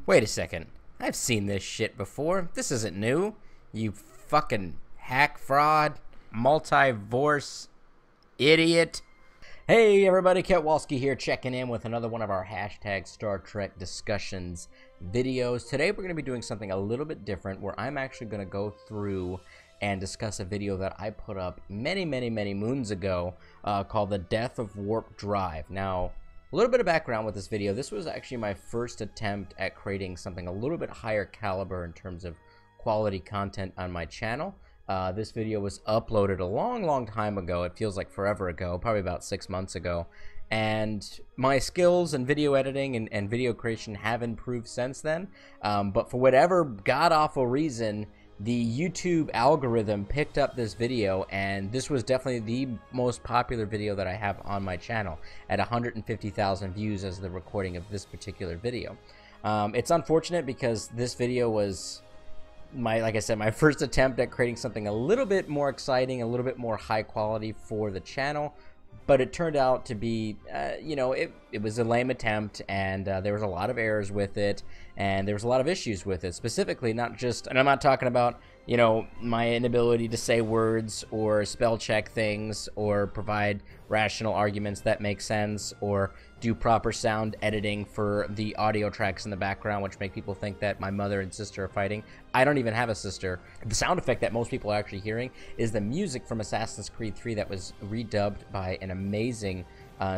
Wait a second. I've seen this shit before. This isn't new. You fucking hack fraud, multiverse idiot. Hey everybody, Ketwolski here, checking in with another one of our hashtag Star Trek discussions videos. Today we're going to be doing something a little bit different, where I'm actually going to go through and discuss a video that I put up many moons ago called The Death of Warp Drive. Now, a little bit of background with this video. This was actually my first attempt at creating something a little bit higher caliber in terms of quality content on my channel. This video was uploaded a long time ago. It feels like forever ago, probably about 6 months ago. And my skills in video editing and video creation have improved since then. But for whatever god-awful reason, the YouTube algorithm picked up this video, and this was definitely the most popular video that I have on my channel at 150,000 views as the recording of this particular video. It's unfortunate because this video was like I said, my first attempt at creating something a little bit more exciting, a little bit more high quality for the channel. But it turned out to be, you know, it was a lame attempt, and there was a lot of errors with it, and there was a lot of issues with it. Specifically, not just, and I'm not talking about, you know, my inability to say words or spell check things or provide rational arguments that make sense or do proper sound editing for the audio tracks in the background, which make people think that my mother and sister are fighting. I don't even have a sister. The sound effect that most people are actually hearing is the music from Assassin's Creed 3 that was redubbed by an amazing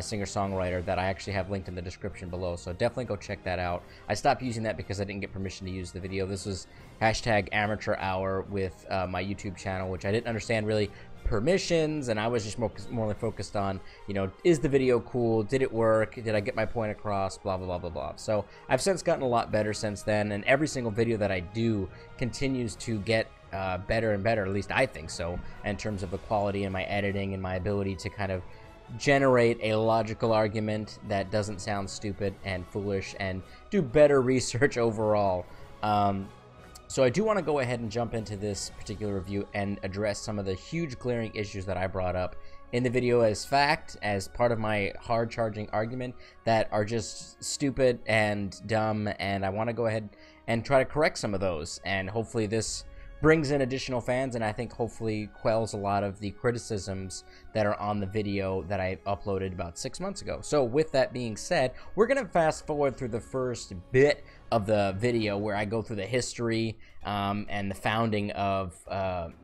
singer-songwriter that I actually have linked in the description below, so definitely go check that out. I stopped using that because I didn't get permission to use the video. This was hashtag amateur hour with my YouTube channel, which I didn't understand really permissions, and I was just more focused on, you know, is the video cool, did it work, did I get my point across, blah blah blah. So I've since gotten a lot better since then, and every single video that I do continues to get better and better, at least I think so, in terms of the quality and my editing and my ability to kind of generate a logical argument that doesn't sound stupid and foolish and do better research overall. So I do want to go ahead and jump into this particular review and address some of the huge glaring issues that I brought up in the video as fact, as part of my hard-charging argument, that are just stupid and dumb, and I want to go ahead and try to correct some of those, and hopefully this brings in additional fans, and I think hopefully quells a lot of the criticisms that are on the video that I uploaded about 6 months ago. So with that being said, we're going to fast forward through the first bit of the video where I go through the history and the founding of,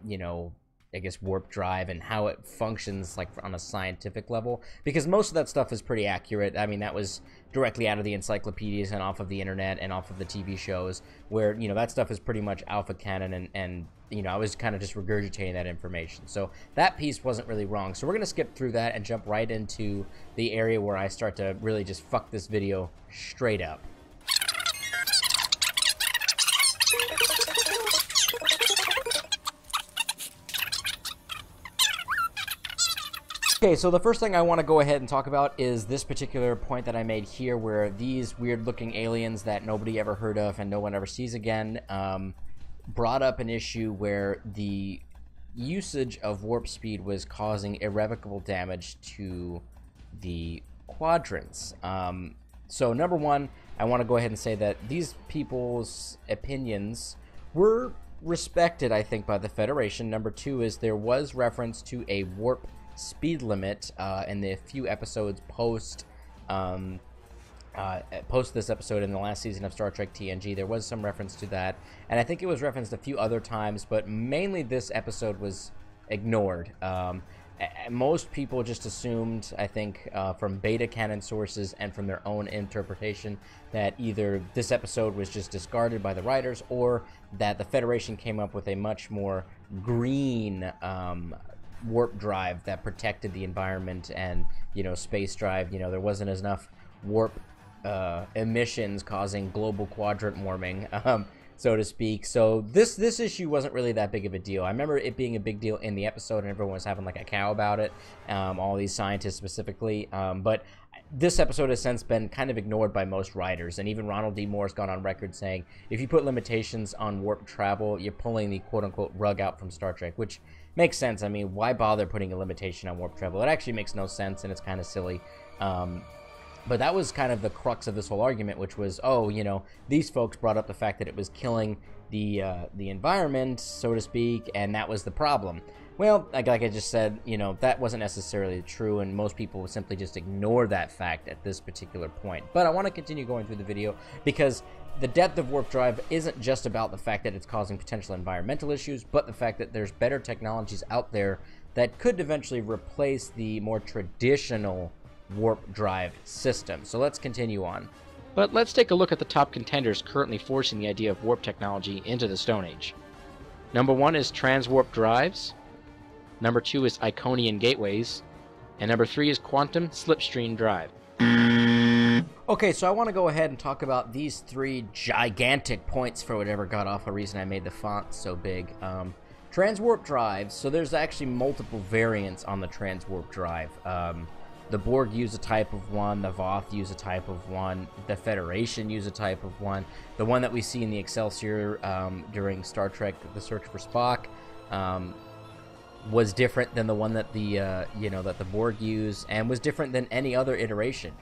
you know, I guess warp drive and how it functions like on a scientific level, because most of that stuff is pretty accurate. I mean, that was directly out of the encyclopedias and off of the internet and off of the TV shows, where, you know, that stuff is pretty much alpha canon, and you know, I was kind of just regurgitating that information. So that piece wasn't really wrong. So we're gonna skip through that and jump right into the area where I start to really just fuck this video straight up. Okay, so the first thing I want to go ahead and talk about is this particular point that I made here, where these weird-looking aliens that nobody ever heard of and no one ever sees again brought up an issue where the usage of warp speed was causing irrevocable damage to the quadrants. So number one, I want to go ahead and say that these people's opinions were respected, I think, by the Federation. Number two is there was reference to a warp speed limit in the few episodes post this episode in the last season of Star Trek TNG. There was some reference to that, and I think it was referenced a few other times, but mainly this episode was ignored. Most people just assumed, I think, from beta canon sources and from their own interpretation, that either this episode was just discarded by the writers, or that the Federation came up with a much more green warp drive that protected the environment and, you know, space drive. You know, there wasn't enough warp emissions causing global quadrant warming, so to speak. So this issue wasn't really that big of a deal. I remember it being a big deal in the episode, and everyone was having like a cow about it, all these scientists specifically, but this episode has since been kind of ignored by most writers, and even Ronald D. Moore's gone on record saying if you put limitations on warp travel, you're pulling the quote-unquote rug out from Star Trek, which makes sense. I mean, why bother putting a limitation on warp travel? It actually makes no sense, and it's kind of silly. But that was kind of the crux of this whole argument, which was, oh, you know, these folks brought up the fact that it was killing the environment, so to speak, and that was the problem. Well, like I just said, you know, that wasn't necessarily true, and most people would simply just ignore that fact at this particular point. But I want to continue going through the video because the depth of warp drive isn't just about the fact that it's causing potential environmental issues, but the fact that there's better technologies out there that could eventually replace the more traditional warp drive system. So let's continue on. But let's take a look at the top contenders currently forcing the idea of warp technology into the Stone Age. Number 1 is transwarp drives. Number 2 is Iconian gateways. And number 3 is quantum slipstream drive. Okay, so I want to go ahead and talk about these 3 gigantic points for whatever got off a reason I made the font so big. Transwarp drives, so there's actually multiple variants on the transwarp drive. The Borg use a type of one, the Voth use a type of one, the Federation use a type of one. The one that we see in the Excelsior during Star Trek: The Search for Spock was different than the one that the Borg use, and was different than any other iteration.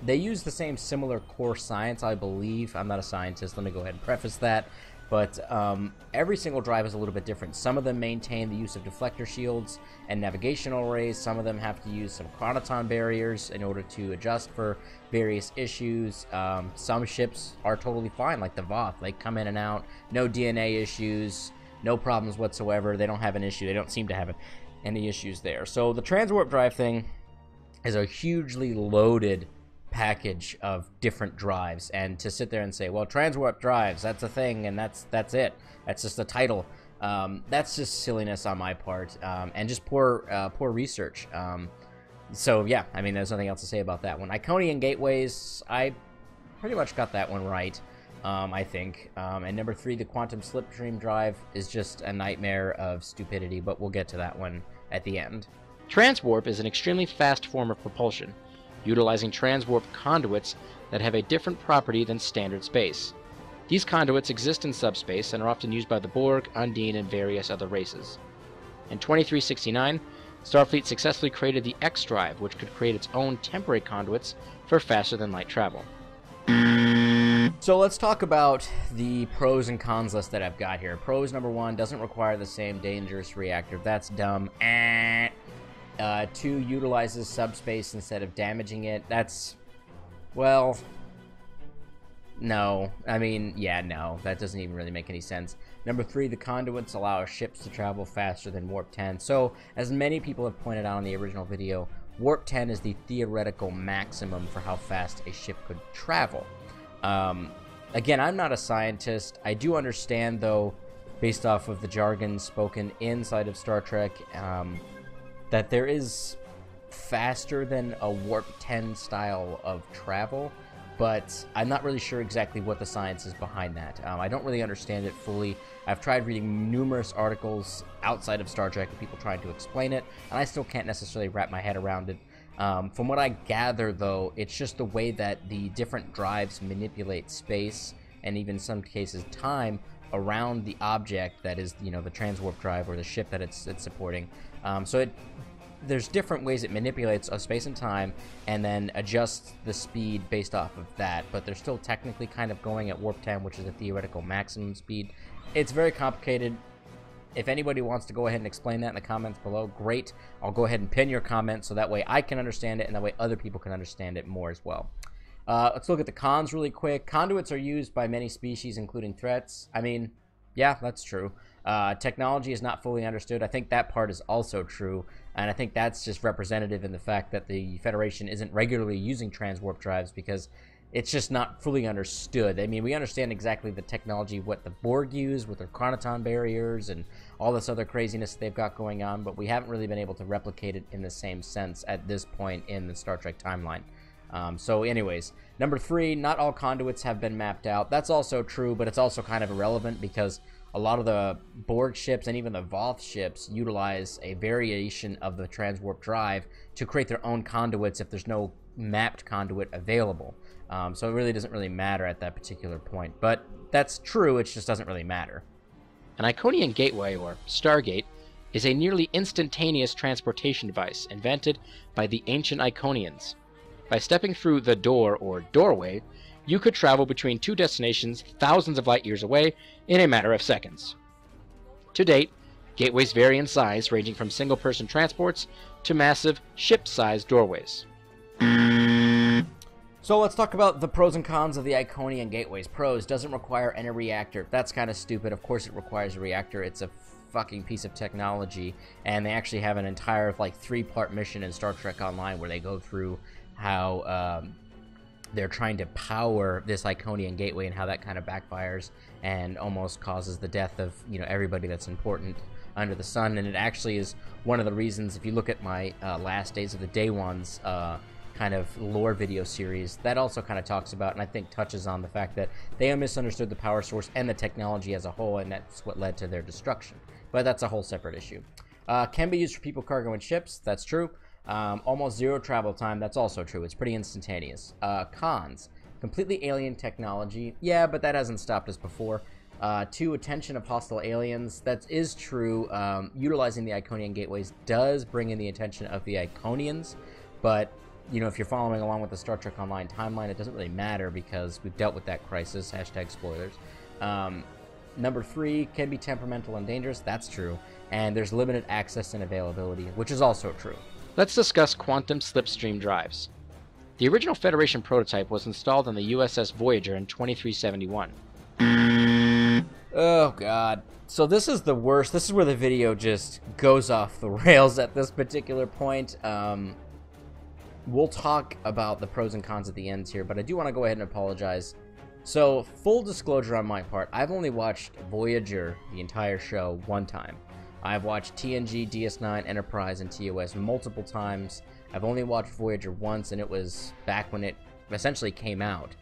They use the same similar core science, I believe. I'm not a scientist, let me go ahead and preface that. But every single drive is a little bit different. Some of them maintain the use of deflector shields and navigational arrays. Some of them have to use some chronoton barriers in order to adjust for various issues. Some ships are totally fine, like the Voth. They come in and out, no DNA issues, no problems whatsoever. They don't have an issue. They don't seem to have any issues there. So the transwarp drive thing is a hugely loaded package of different drives, and to sit there and say, well, transwarp drives, that's a thing, and that's it, that's just a title, that's just silliness on my part, and just poor research. So yeah, I mean, there's nothing else to say about that one. Iconian gateways, I pretty much got that one right, I think. And number 3, the quantum slipstream drive, is just a nightmare of stupidity, but we'll get to that one at the end. Transwarp is an extremely fast form of propulsion, utilizing transwarp conduits that have a different property than standard space. These conduits exist in subspace and are often used by the Borg, Undine, and various other races. In 2369, Starfleet successfully created the X-Drive, which could create its own temporary conduits for faster-than-light travel. So let's talk about the pros and cons list that I've got here. Pros, number 1, doesn't require the same dangerous reactor. That's dumb. 2, utilizes subspace instead of damaging it. That's, well, no. I mean, yeah, no. That doesn't even really make any sense. Number 3, the conduits allow ships to travel faster than Warp 10. So, as many people have pointed out in the original video, Warp 10 is the theoretical maximum for how fast a ship could travel. Again, I'm not a scientist. I do understand, though, based off of the jargon spoken inside of Star Trek, that there is faster than a Warp 10 style of travel, but I'm not really sure exactly what the science is behind that. I don't really understand it fully. I've tried reading numerous articles outside of Star Trek of people trying to explain it, and I still can't necessarily wrap my head around it. From what I gather, though, it's just the way that the different drives manipulate space, and even in some cases time, around the object that is, you know, the transwarp drive or the ship that it's supporting. So there's different ways it manipulates space and time, and then adjusts the speed based off of that, but they're still technically kind of going at Warp 10, which is a theoretical maximum speed. It's very complicated. If anybody wants to go ahead and explain that in the comments below, great. I'll go ahead and pin your comment so that way I can understand it, and that way other people can understand it more as well. Let's look at the cons really quick. Conduits are used by many species, including threats. I mean, yeah, that's true. Technology is not fully understood. I think that part is also true, and I think that's just representative in the fact that the Federation isn't regularly using transwarp drives because it's just not fully understood. I mean, we understand exactly the technology, what the Borg use with their chronoton barriers and all this other craziness they've got going on, but we haven't really been able to replicate it in the same sense at this point in the Star Trek timeline. So anyways, number 3, not all conduits have been mapped out. That's also true, but it's also kind of irrelevant because a lot of the Borg ships and even the Voth ships utilize a variation of the transwarp drive to create their own conduits if there's no mapped conduit available. So it really doesn't really matter at that particular point. But that's true, it just doesn't really matter. An Iconian gateway, or Stargate, is a nearly instantaneous transportation device invented by the ancient Iconians. By stepping through the door or doorway, you could travel between two destinations thousands of light years away in a matter of seconds. To date, gateways vary in size, ranging from single-person transports to massive ship-sized doorways. So let's talk about the pros and cons of the Iconian gateways. Pros: doesn't require any reactor. That's kind of stupid. Of course it requires a reactor. It's a fucking piece of technology, and they actually have an entire like 3-part mission in Star Trek Online where they go through how they're trying to power this Iconian gateway and how that kind of backfires and almost causes the death of, you know, everybody that's important under the sun. And it actually is one of the reasons, if you look at my Last Days of the Day Ones kind of lore video series, that also kind of talks about, and I think touches on, the fact that they misunderstood the power source and the technology as a whole, and that's what led to their destruction. But that's a whole separate issue. Can be used for people, cargo, and ships. That's true. Almost zero travel time. That's also true. It's pretty instantaneous. Cons: completely alien technology. Yeah, but that hasn't stopped us before. 2, attention of hostile aliens. That is true. Utilizing the Iconian gateways does bring in the attention of the Iconians, but you know, if you're following along with the Star Trek Online timeline, it doesn't really matter because we've dealt with that crisis. Hashtag spoilers. Number 3, can be temperamental and dangerous. That's true. And there's limited access and availability, which is also true. Let's discuss quantum slipstream drives. The original Federation prototype was installed on the USS Voyager in 2371. Oh god. So this is the worst. This is where the video just goes off the rails at this particular point. We'll talk about the pros and cons at the end here, but I do want to go ahead and apologize. So, full disclosure on my part, I've only watched Voyager, the entire show, one time. I've watched TNG, DS9, Enterprise, and TOS multiple times. I've only watched Voyager once, and it was back when it essentially came out.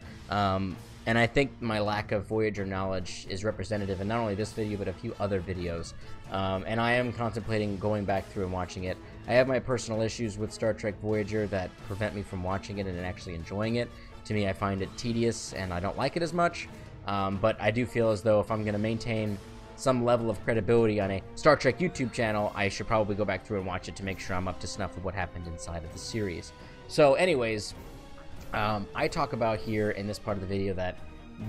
And I think my lack of Voyager knowledge is representative in not only this video, but a few other videos. And I am contemplating going back through and watching it. I have my personal issues with Star Trek Voyager that prevent me from watching it and actually enjoying it. To me, I find it tedious, and I don't like it as much. But I do feel as though if I'm going to maintain some level of credibility on a Star Trek YouTube channel, I should probably go back through and watch it to make sure I'm up to snuff with what happened inside of the series. So anyways, I talk about here in this part of the video that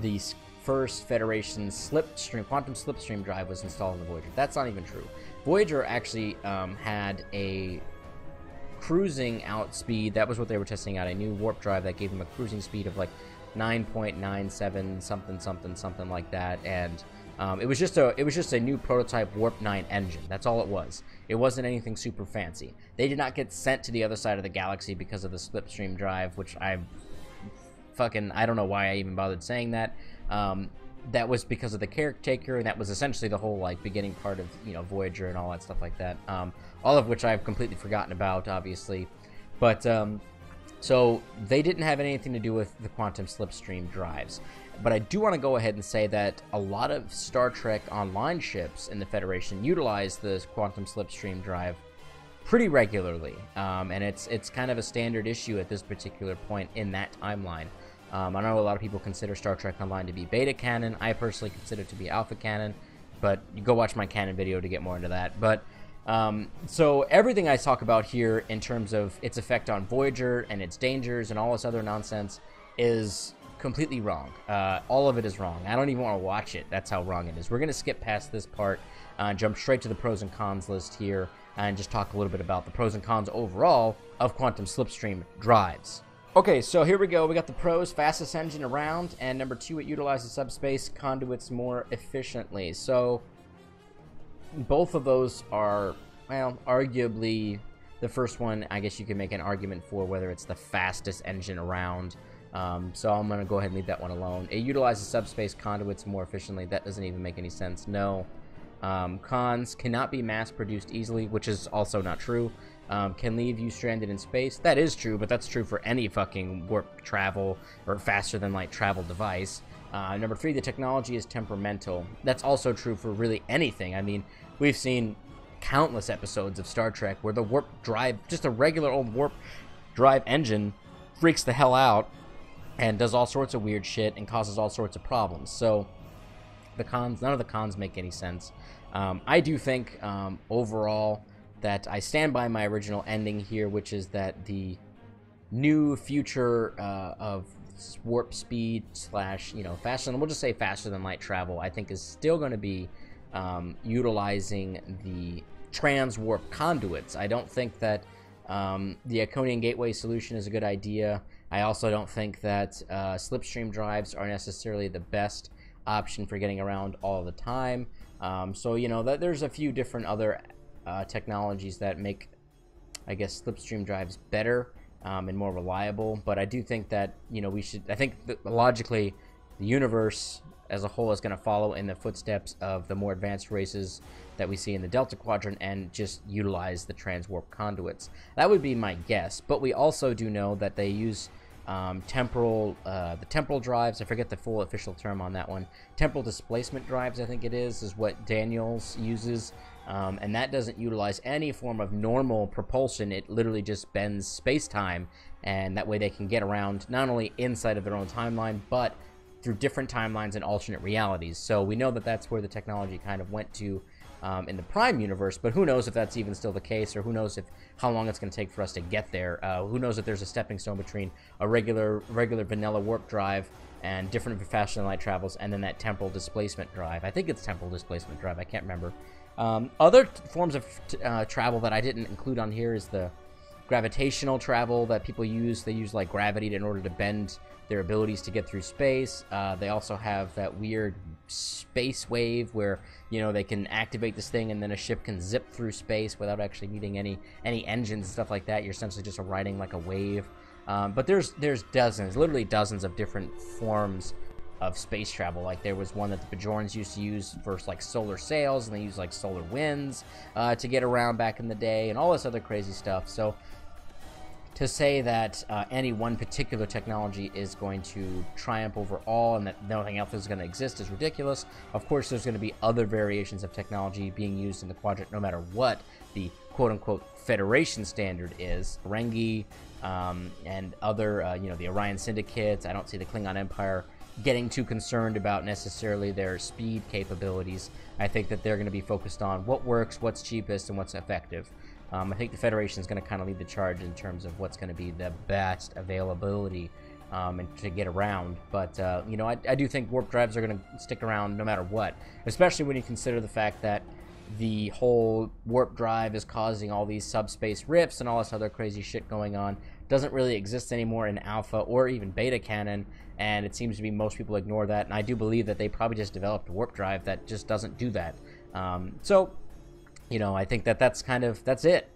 the first Federation quantum slipstream drive was installed in the Voyager. That's not even true. Voyager actually had a cruising out speed. That was what they were testing out, a new warp drive that gave them a cruising speed of like 9.97 something like that. And it was just a new prototype Warp 9 engine. That's all it was. It wasn't anything super fancy. They did not get sent to the other side of the galaxy because of the slipstream drive, which I don't know why I even bothered saying that. That was because of the caretaker, and that was essentially the whole like beginning part of, you know, Voyager and all that stuff like that. All of which I've completely forgotten about, obviously. But so they didn't have anything to do with the quantum slipstream drives. But I do want to go ahead and say that a lot of Star Trek Online ships in the Federation utilize the quantum slipstream drive pretty regularly, and it's kind of a standard issue at this particular point in that timeline. I know a lot of people consider Star Trek Online to be beta canon. I personally consider it to be alpha canon, but you go watch my canon video to get more into that. But so everything I talk about here in terms of its effect on Voyager and its dangers and all this other nonsense is completely wrong. All of it is wrong. I don't even want to watch it. That's how wrong it is. We're going to skip past this part, jump straight to the pros and cons list here, and just talk a little bit about the pros and cons overall of quantum slipstream drives. Okay, so here we go. We got the pros: fastest engine around, and number 2, it utilizes subspace conduits more efficiently. So both of those are, well, arguably the first one, I guess you could make an argument for whether it's the fastest engine around. So I'm going to go ahead and leave that one alone. It utilizes subspace conduits more efficiently. That doesn't even make any sense. No. Cons: cannot be mass-produced easily, which is also not true. Can leave you stranded in space. That is true, but that's true for any fucking warp travel or faster than light travel device. Number 3, the technology is temperamental. That's also true for really anything. I mean, we've seen countless episodes of Star Trek where the warp drive, just a regular old warp drive engine, freaks the hell out and does all sorts of weird shit and causes all sorts of problems. So the cons, none of the cons make any sense. I do think overall that I stand by my original ending here, which is that the new future of warp speed slash, faster than, we'll just say faster than light travel, I think is still going to be utilizing the transwarp conduits. I don't think that the Iconian Gateway solution is a good idea. I also don't think that slipstream drives are necessarily the best option for getting around all the time. So, there's a few different other technologies that make, I guess, slipstream drives better and more reliable. But I do think that, I think that logically the universe as a whole is going to follow in the footsteps of the more advanced races that we see in the Delta Quadrant and just utilize the transwarp conduits. That would be my guess. But we also do know that they use the temporal drives. I forget the full official term on that one. Temporal displacement drives, I think it is what Daniels uses. And that doesn't utilize any form of normal propulsion. It literally just bends space-time, and that way they can get around not only inside of their own timeline, but through different timelines and alternate realities. So we know that that's where the technology kind of went to in the Prime universe, but who knows if that's even still the case, or who knows how long it's going to take for us to get there. Who knows if there's a stepping stone between a regular vanilla warp drive and different faster than light travels, and then that temporal displacement drive. I think it's temporal displacement drive. I can't remember. Other forms of travel that I didn't include on here is the gravitational travel that people use. They use like gravity in order to bend their abilities to get through space. They also have that weird space wave where they can activate this thing and then a ship can zip through space without actually needing any engines and stuff like that. You're essentially just riding like a wave. But there's literally dozens of different forms of space travel. Like there was one that the Bajorans used to use for like solar sails, and they used like solar winds to get around back in the day, and all this other crazy stuff. So to say that any one particular technology is going to triumph over all and that nothing else is going to exist is ridiculous. Of course, there's going to be other variations of technology being used in the quadrant no matter what the quote-unquote Federation standard is. Ferengi and other, the Orion Syndicates. I don't see the Klingon Empire getting too concerned about necessarily their speed capabilities. I think that they're going to be focused on what works, what's cheapest, and what's effective. I think the Federation is going to kind of lead the charge in terms of what's going to be the best availability and to get around. But, I do think warp drives are going to stick around no matter what, especially when you consider the fact that the whole warp drive is causing all these subspace rifts and all this other crazy shit going on. Doesn't really exist anymore in alpha or even beta canon, and it seems to be most people ignore that, and I do believe that they probably just developed a warp drive that just doesn't do that. I think that's it.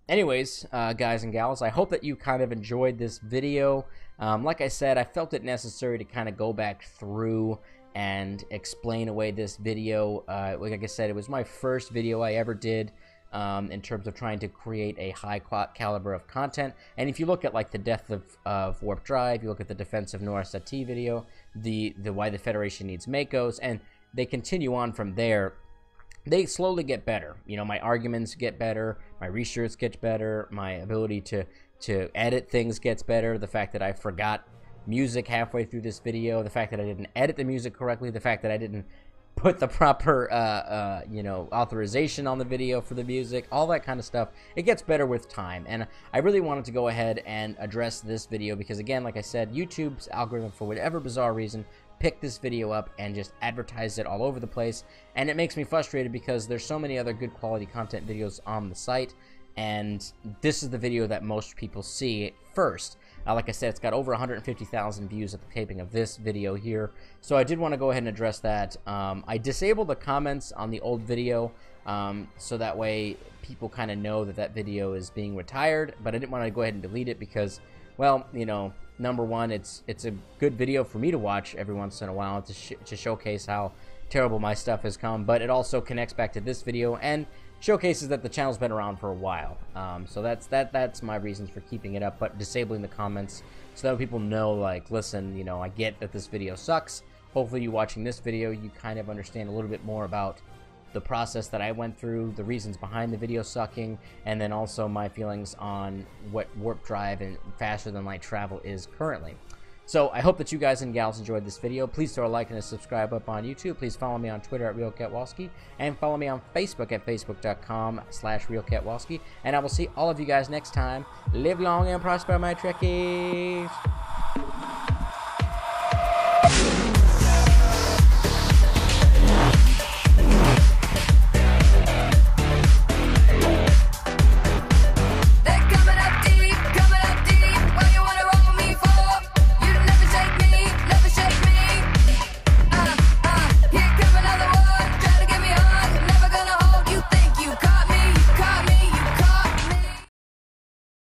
Anyways, guys and gals, I hope that you kind of enjoyed this video. Like I said, I felt it necessary to kind of go back through and explain away this video. Like I said, it was my first video I ever did in terms of trying to create a high caliber of content. And if you look at like the death of Warp Drive, you look at the defense of Norris.T video, the why the Federation needs Makos, and they continue on from there. They slowly get better. My arguments get better, my research gets better, my ability to edit things gets better, the fact that I forgot music halfway through this video, the fact that I didn't edit the music correctly, the fact that I didn't put the proper authorization on the video for the music, all that kind of stuff. It gets better with time, and I really wanted to go ahead and address this video because, again, like I said, YouTube's algorithm, for whatever bizarre reason, picked this video up and just advertised it all over the place, and it makes me frustrated because there's so many other good quality content videos on the site, and this is the video that most people see first. Like I said, it's got over 150,000 views at the taping of this video here, so I did want to go ahead and address that. I disabled the comments on the old video, so that way people kind of know that video is being retired, but I didn't want to go ahead and delete it because, well, number one, it's a good video for me to watch every once in a while to showcase how terrible my stuff has come, but it also connects back to this video and showcases that the channel's been around for a while. So that's my reasons for keeping it up, but disabling the comments so that people know, like, listen, I get that this video sucks. Hopefully you watching this video, you kind of understand a little bit more about the process that I went through, the reasons behind the video sucking, and then also my feelings on what warp drive and faster than light travel is currently. So I hope that you guys and gals enjoyed this video. Please throw a like and a subscribe up on YouTube. Please follow me on Twitter at RealKetwolski, and follow me on Facebook at facebook.com/RealKetwolski. And I will see all of you guys next time. Live long and prosper, my Trekkies.